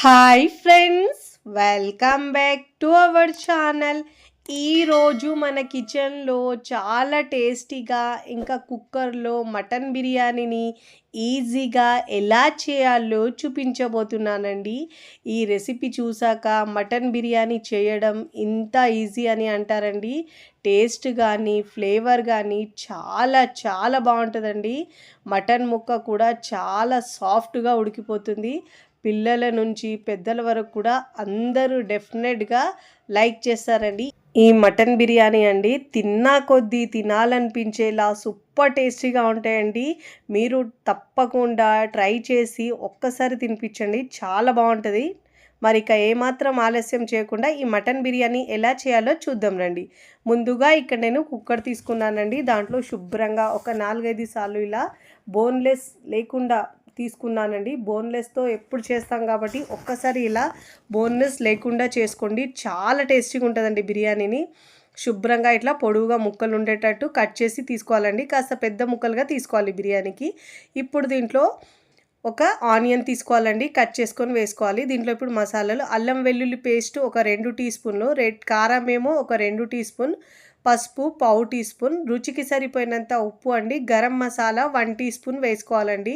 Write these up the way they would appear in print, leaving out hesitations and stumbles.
Hi friends, welcome back to our channel. ఈరోజు మన కిచెన్లో చాలా టేస్టీగా ఇంకా కుక్కర్లో మటన్ బిర్యానీని ఈజీగా ఎలా చేయాలో చూపించబోతున్నానండి. ఈ రెసిపీ చూసాక మటన్ బిర్యానీ చేయడం ఇంత ఈజీ అని అంటారండి. టేస్ట్ కానీ ఫ్లేవర్ కానీ చాలా చాలా బాగుంటుందండి. మటన్ ముక్క కూడా చాలా సాఫ్ట్గా ఉడికిపోతుంది. పిల్లల నుంచి పెద్దల వరకు కూడా అందరూ డెఫినెట్గా లైక్ చేస్తారండి. ఈ మటన్ బిర్యానీ అండి తిన్నా కొద్దీ తినాలనిపించేలా సూపర్ టేస్టీగా ఉంటాయండి. మీరు తప్పకుండా ట్రై చేసి ఒక్కసారి తినిపించండి, చాలా బాగుంటుంది. మరి ఇక ఏమాత్రం ఆలస్యం చేయకుండా ఈ మటన్ బిర్యానీ ఎలా చేయాలో చూద్దాం రండి. ముందుగా ఇక్కడ నేను కుక్కర్ తీసుకున్నానండి. దాంట్లో శుభ్రంగా ఒక 4-5 సార్లు ఇలా బోన్లెస్ లేకుండా తీసుకున్నానండి. బోన్లెస్తో ఎప్పుడు చేస్తాం కాబట్టి ఒక్కసారి ఇలా బోన్లెస్ లేకుండా చేసుకోండి, చాలా టేస్టీగా ఉంటుందండి బిర్యానీని. శుభ్రంగా ఇట్లా పొడవుగా ముక్కలు ఉండేటట్టు కట్ చేసి తీసుకోవాలండి. కాస్త పెద్ద ముక్కలుగా తీసుకోవాలి బిర్యానీకి. ఇప్పుడు దీంట్లో ఒక ఆనియన్ తీసుకోవాలండి, కట్ చేసుకొని వేసుకోవాలి. దీంట్లో ఇప్పుడు మసాలాలు అల్లం వెల్లుల్లి పేస్ట్ ఒక 2 టీ స్పూన్లు, రెడ్ కారం ఏమో ఒక 2 టీ స్పూన్, పసుపు 1/4 టీ స్పూన్, రుచికి సరిపోయినంత ఉప్పు అండి, గరం మసాలా 1 టీ స్పూన్ వేసుకోవాలండి.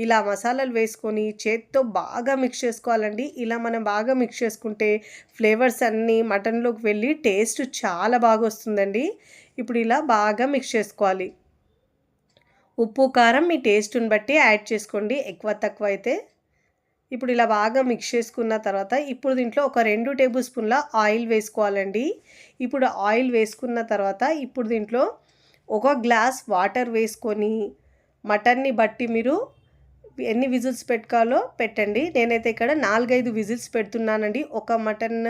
ఇలా మసాలాలు వేసుకొని చేత్తో బాగా మిక్స్ చేసుకోవాలండి. ఇలా మనం బాగా మిక్స్ చేసుకుంటే ఫ్లేవర్స్ అన్నీ మటన్లోకి వెళ్ళి టేస్ట్ చాలా బాగా వస్తుందండి. ఇప్పుడు ఇలా బాగా మిక్స్ చేసుకోవాలి. ఉప్పు కారం మీ టేస్ట్ని బట్టి యాడ్ చేసుకోండి, ఎక్కువ తక్కువ అయితే. ఇప్పుడు ఇలా బాగా మిక్స్ చేసుకున్న తర్వాత ఇప్పుడు దీంట్లో ఒక 2 టేబుల్ స్పూన్ల ఆయిల్ వేసుకోవాలండి. ఇప్పుడు ఆయిల్ వేసుకున్న తర్వాత ఇప్పుడు దీంట్లో ఒక గ్లాస్ వాటర్ వేసుకొని మటన్ని బట్టి మీరు ఎన్ని విజిల్స్ పెట్టుకోవాలో పెట్టండి. నేనైతే ఇక్కడ 4-5 విజిల్స్ పెడుతున్నానండి. ఒక మటన్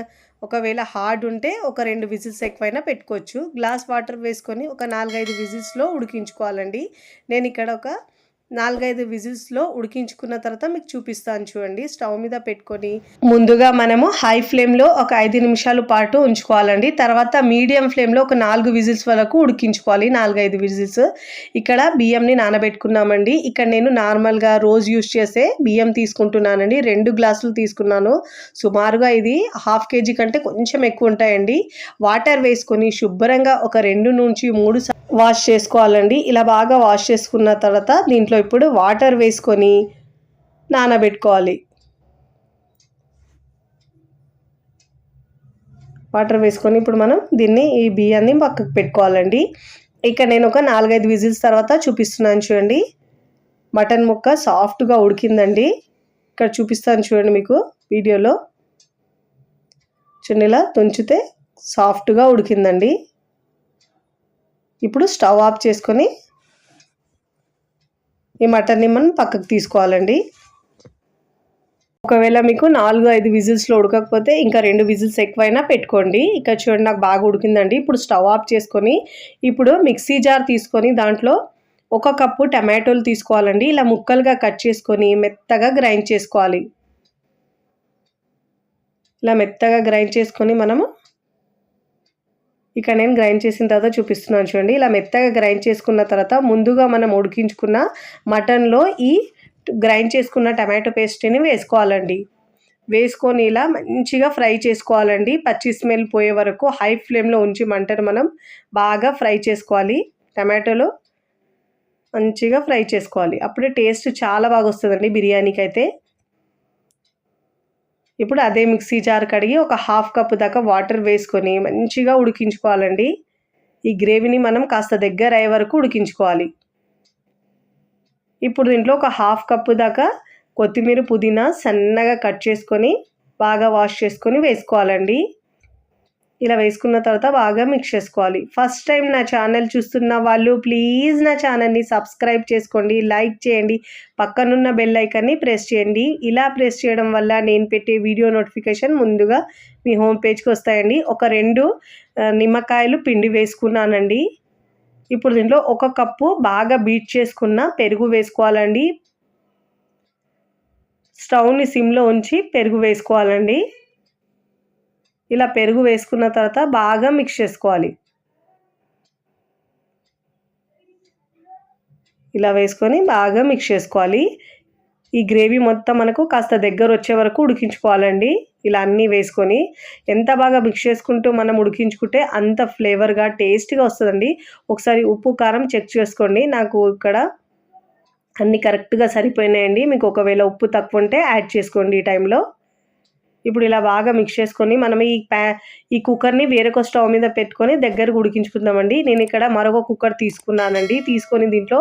ఒకవేళ హార్డ్ ఉంటే ఒక 2 విజిల్స్ ఎక్కువైనా పెట్టుకోవచ్చు. గ్లాస్ వాటర్ వేసుకొని ఒక 4-5 విజిల్స్లో ఉడికించుకోవాలండి. నేను ఇక్కడ ఒక 4-5 విజిల్స్లో ఉడికించుకున్న తర్వాత మీకు చూపిస్తాను చూడండి. స్టవ్ మీద పెట్టుకొని ముందుగా మనము హై ఫ్లేమ్లో ఒక 5 నిమిషాల పాటు ఉంచుకోవాలండి. తర్వాత మీడియం ఫ్లేమ్లో ఒక 4 విజిల్స్ వరకు ఉడికించుకోవాలి, 4-5 విజిల్స్. ఇక్కడ బియ్యంని నానబెట్టుకున్నామండి. ఇక్కడ నేను నార్మల్గా రోజు యూజ్ చేసే బియ్యం తీసుకుంటున్నానండి. 2 గ్లాసులు తీసుకున్నాను. సుమారుగా ఇది 1/2 కేజీ కంటే కొంచెం ఎక్కువ ఉంటాయండి. వాటర్ వేసుకొని శుభ్రంగా ఒక 2 నుంచి 3 వాష్ చేసుకోవాలండి. ఇలా బాగా వాష్ చేసుకున్న తర్వాత దీంట్లో ఇప్పుడు వాటర్ వేసుకొని నానబెట్టుకోవాలి. వాటర్ వేసుకొని ఇప్పుడు మనం ఈ బియ్యాన్ని పక్కకు పెట్టుకోవాలండి. ఇక్కడ నేను ఒక 4-5 విజిల్స్ తర్వాత చూపిస్తున్నాను చూడండి. మటన్ ముక్క సాఫ్ట్గా ఉడికిందండి. ఇక్కడ చూపిస్తాను చూడండి మీకు వీడియోలో. చూడండి ఇలా తుంచితే సాఫ్ట్గా ఉడికిందండి. ఇప్పుడు స్టవ్ ఆఫ్ చేసుకొని ఈ మటన్ని మనం పక్కకు తీసుకోవాలండి. ఒకవేళ మీకు 4-5 విజిల్స్లో ఉడకకపోతే ఇంకా 2 విజిల్స్ ఎక్కువైనా పెట్టుకోండి. ఇక్కడ చూడండి నాకు బాగా ఉడికిందండి. ఇప్పుడు స్టవ్ ఆఫ్ చేసుకొని ఇప్పుడు మిక్సీ జార్ తీసుకొని దాంట్లో 1 కప్పు టమాటోలు తీసుకోవాలండి. ఇలా ముక్కలుగా కట్ చేసుకొని మెత్తగా గ్రైండ్ చేసుకోవాలి. ఇలా మెత్తగా గ్రైండ్ చేసుకొని మనము ఇక్కడ నేను గ్రైండ్ చేసిన తర్వాత చూపిస్తున్నాను చూడండి. ఇలా మెత్తగా గ్రైండ్ చేసుకున్న తర్వాత ముందుగా మనం ఉడికించుకున్న మటన్లో ఈ గ్రైండ్ చేసుకున్న టమాటో పేస్ట్ని వేసుకోవాలండి. వేసుకొని ఇలా మంచిగా ఫ్రై చేసుకోవాలండి. పచ్చి స్మెల్ పోయే వరకు హై ఫ్లేమ్లో ఉంచి మంటను మనం బాగా ఫ్రై చేసుకోవాలి. టమాటోలు మంచిగా ఫ్రై చేసుకోవాలి, అప్పుడే టేస్ట్ చాలా బాగా వస్తుందండి బిర్యానీకి అయితే. ఇప్పుడు అదే మిక్సీ జార్ కడిగి ఒక 1/2 కప్పు దాకా వాటర్ వేసుకొని మంచిగా ఉడికించుకోవాలండి. ఈ గ్రేవీని మనం కాస్త దగ్గర అయ్యే వరకు ఉడికించుకోవాలి. ఇప్పుడు దీంట్లో ఒక 1/2 కప్పు దాకా కొత్తిమీర పుదీనా సన్నగా కట్ చేసుకొని బాగా వాష్ చేసుకొని వేసుకోవాలండి. ఇలా వేసుకున్న తర్వాత బాగా మిక్స్ చేసుకోవాలి. ఫస్ట్ టైం నా ఛానల్ చూస్తున్న వాళ్ళు ప్లీజ్ నా ఛానల్ని సబ్స్క్రైబ్ చేసుకోండి, లైక్ చేయండి, పక్కనున్న బెల్ ఐకాన్ని ప్రెస్ చేయండి. ఇలా ప్రెస్ చేయడం వల్ల నేను పెట్టే వీడియో నోటిఫికేషన్ ముందుగా మీ హోమ్ పేజ్కి వస్తాయండి. ఒక 2 నిమ్మకాయలు పిండి వేసుకున్నానండి. ఇప్పుడు దీంట్లో 1 కప్పు బాగా బీట్ చేసుకున్న పెరుగు వేసుకోవాలండి. స్టవ్ని సిమ్లో ఉంచి పెరుగు వేసుకోవాలండి. ఇలా పెరుగు వేసుకున్న తర్వాత బాగా మిక్స్ చేసుకోవాలి. ఇలా వేసుకొని బాగా మిక్స్ చేసుకోవాలి. ఈ గ్రేవీ మొత్తం మనకు కాస్త దగ్గర వచ్చే వరకు ఉడికించుకోవాలండి. ఇలా అన్నీ వేసుకొని ఎంత బాగా మిక్స్ చేసుకుంటూ మనం ఉడికించుకుంటే అంత ఫ్లేవర్గా టేస్టీగా వస్తుందండి. ఒకసారి ఉప్పు కారం చెక్ చేసుకోండి. నాకు ఇక్కడ అన్నీ కరెక్ట్గా సరిపోయినాయండి. మీకు ఒకవేళ ఉప్పు తక్కువ ఉంటే యాడ్ చేసుకోండి ఈ టైంలో. ఇప్పుడు ఇలా బాగా మిక్స్ చేసుకొని మనం ఈ కుక్కర్ని వేరొక స్టవ్ మీద పెట్టుకొని దగ్గరకు ఉడికించుకుందామండి. నేను ఇక్కడ మరొక కుక్కర్ తీసుకున్నానండి. తీసుకొని దీంట్లో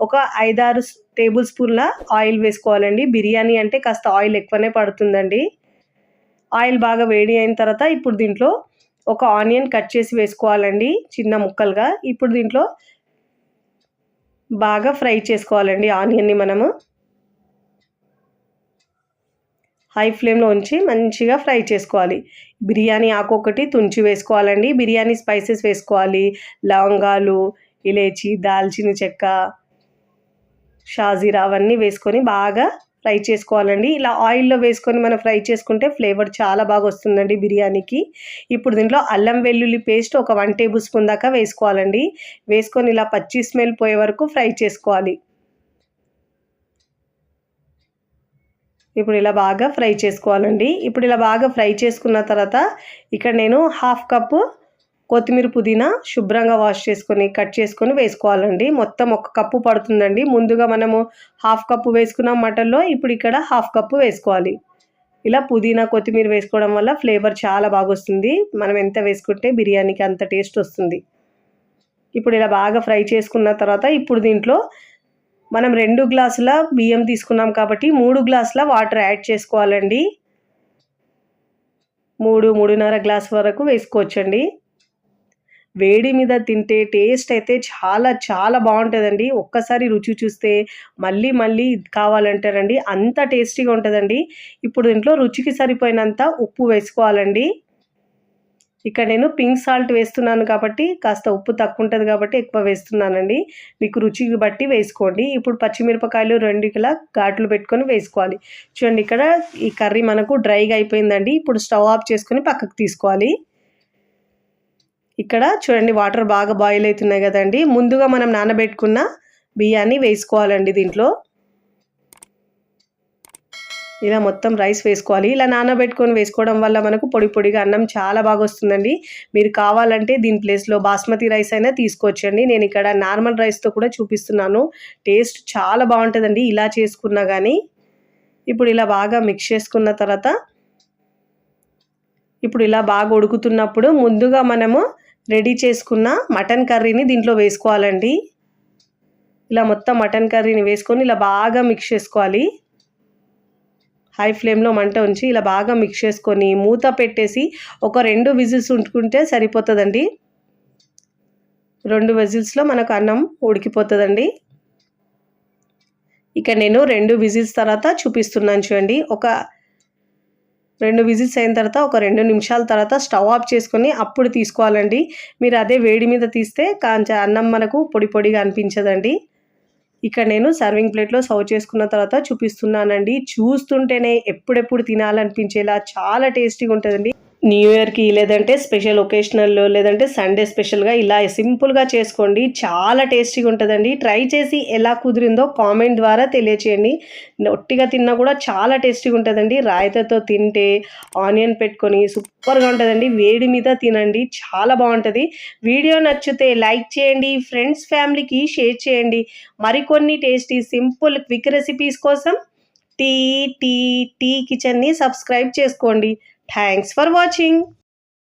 ఒక 5-6 టేబుల్ స్పూన్ల ఆయిల్ వేసుకోవాలండి. బిర్యానీ అంటే కాస్త ఆయిల్ ఎక్కువనే పడుతుందండి. ఆయిల్ బాగా వేడి అయిన తర్వాత ఇప్పుడు దీంట్లో ఒక ఆనియన్ కట్ చేసి వేసుకోవాలండి చిన్న ముక్కలుగా. ఇప్పుడు దీంట్లో బాగా ఫ్రై చేసుకోవాలండి ఆనియన్ని మనము. హై ఫ్లేమ్లో ఉంచి మంచిగా ఫ్రై చేసుకోవాలి. బిర్యానీ ఆకు ఒకటి తుంచి వేసుకోవాలండి. బిర్యానీ స్పైసెస్ వేసుకోవాలి. లవంగాలు, ఇలాచి, దాల్చిన చెక్క, షాజీరా అవన్నీ వేసుకొని బాగా ఫ్రై చేసుకోవాలండి. ఇలా ఆయిల్లో వేసుకొని మనం ఫ్రై చేసుకుంటే ఫ్లేవర్ చాలా బాగా వస్తుందండి బిర్యానీకి. ఇప్పుడు దీంట్లో అల్లం వెల్లుల్లి పేస్ట్ ఒక 1 టేబుల్ స్పూన్ దాకా వేసుకోవాలండి. వేసుకొని ఇలా పచ్చి స్మెల్ పోయే వరకు ఫ్రై చేసుకోవాలి. ఇప్పుడు ఇలా బాగా ఫ్రై చేసుకోవాలండి. ఇప్పుడు ఇలా బాగా ఫ్రై చేసుకున్న తర్వాత ఇక్కడ నేను 1/2 కప్పు కొత్తిమీర, పుదీనా శుభ్రంగా వాష్ చేసుకొని కట్ చేసుకొని వేసుకోవాలండి. మొత్తం 1 కప్పు పడుతుందండి. ముందుగా మనము 1/2 కప్పు వేసుకున్నాం మటన్లో, ఇప్పుడు ఇక్కడ 1/2 కప్పు వేసుకోవాలి. ఇలా పుదీనా, కొత్తిమీర వేసుకోవడం వల్ల ఫ్లేవర్ చాలా బాగొస్తుంది. మనం ఎంత వేసుకుంటే బిర్యానీకి అంత టేస్ట్ వస్తుంది. ఇప్పుడు ఇలా బాగా ఫ్రై చేసుకున్న తర్వాత ఇప్పుడు దీంట్లో మనం 2 గ్లాసుల బియ్యం తీసుకున్నాం కాబట్టి 3 గ్లాసుల వాటర్ యాడ్ చేసుకోవాలండి. 3-3.5 గ్లాస్ వరకు వేసుకోవచ్చండి. వేడి మీద తింటే టేస్ట్ అయితే చాలా చాలా బాగుంటుందండి. ఒక్కసారి రుచి చూస్తే మళ్ళీ మళ్ళీ కావాలంటారండి. అంత టేస్టీగా ఉంటుందండి. ఇప్పుడు దీంట్లో రుచికి సరిపోయినంత ఉప్పు వేసుకోవాలండి. ఇక్కడ నేను పింక్ సాల్ట్ వేస్తున్నాను కాబట్టి కాస్త ఉప్పు తక్కువ ఉంటుంది కాబట్టి ఎక్కువ వేస్తున్నానండి. మీకు రుచికి బట్టి వేసుకోండి. ఇప్పుడు పచ్చిమిరపకాయలు 2 ఘాట్లు పెట్టుకొని వేసుకోవాలి. చూడండి ఇక్కడ ఈ కర్రీ మనకు డ్రైగా అయిపోయిందండి. ఇప్పుడు స్టవ్ ఆఫ్ చేసుకొని పక్కకు తీసుకోవాలి. ఇక్కడ చూడండి వాటర్ బాగా బాయిల్ అవుతున్నాయి కదండి. ముందుగా మనం నానబెట్టుకున్న బియ్యాన్ని వేసుకోవాలండి దీంట్లో. ఇలా మొత్తం రైస్ వేసుకోవాలి. ఇలా నానబెట్టుకొని వేసుకోవడం వల్ల మనకు పొడి పొడిగా అన్నం చాలా బాగా వస్తుందండి. మీరు కావాలంటే దీని ప్లేస్లో బాస్మతి రైస్ అయినా తీసుకోవచ్చండి. నేను ఇక్కడ నార్మల్ రైస్తో కూడా చూపిస్తున్నాను. టేస్ట్ చాలా బాగుంటుందండి ఇలా చేసుకున్నా కానీ. ఇప్పుడు ఇలా బాగా మిక్స్ చేసుకున్న తర్వాత ఇప్పుడు ఇలా బాగా ఉడుకుతున్నప్పుడు ముందుగా మనము రెడీ చేసుకున్న మటన్ కర్రీని దీంట్లో వేసుకోవాలండి. ఇలా మొత్తం మటన్ కర్రీని వేసుకొని ఇలా బాగా మిక్స్ చేసుకోవాలి. హై ఫ్లేమ్లో మంట ఉంచి ఇలా బాగా మిక్స్ చేసుకొని మూత పెట్టేసి ఒక 2 విజిల్స్ ఉంచుకుంటే సరిపోతుందండి. 2 విజిల్స్లో మనకు అన్నం ఉడికిపోతుందండి. ఇక నేను 2 విజిల్స్ తర్వాత చూపిస్తున్నాను చూడండి. ఒక 2 విజిల్స్ అయిన తర్వాత ఒక 2 నిమిషాల తర్వాత స్టవ్ ఆఫ్ చేసుకొని అప్పుడు తీసుకోవాలండి. మీరు అదే వేడి మీద తీస్తే కొంచెం అన్నం మనకు పొడి పొడిగా అనిపించదండి. ఇక్కడ నేను సర్వింగ్ ప్లేట్లో సర్వ్ చేసుకున్న తర్వాత చూపిస్తున్నానండి. చూస్తుంటేనే ఎప్పుడెప్పుడు తినాలనిపించేలా చాలా టేస్టీగా ఉంటుందండి. న్యూ ఇయర్కి లేదంటే స్పెషల్ ఒకేషనల్లో లేదంటే సండే స్పెషల్గా ఇలా సింపుల్గా చేసుకోండి. చాలా టేస్టీగా ఉంటుందండి. ట్రై చేసి ఎలా కుదిరిందో కామెంట్ ద్వారా తెలియచేయండి. ఒట్టిగా తిన్నా కూడా చాలా టేస్టీగా ఉంటుందండి. రాయితతో తింటే ఆనియన్ పెట్టుకొని సూపర్గా ఉంటుందండి. వేడి మీద తినండి, చాలా బాగుంటుంది. వీడియో నచ్చితే లైక్ చేయండి, ఫ్రెండ్స్ ఫ్యామిలీకి షేర్ చేయండి. మరికొన్ని టేస్టీ సింపుల్ క్విక్ రెసిపీస్ కోసం టీ కిచెన్ని సబ్స్క్రైబ్ చేసుకోండి. Thanks for watching.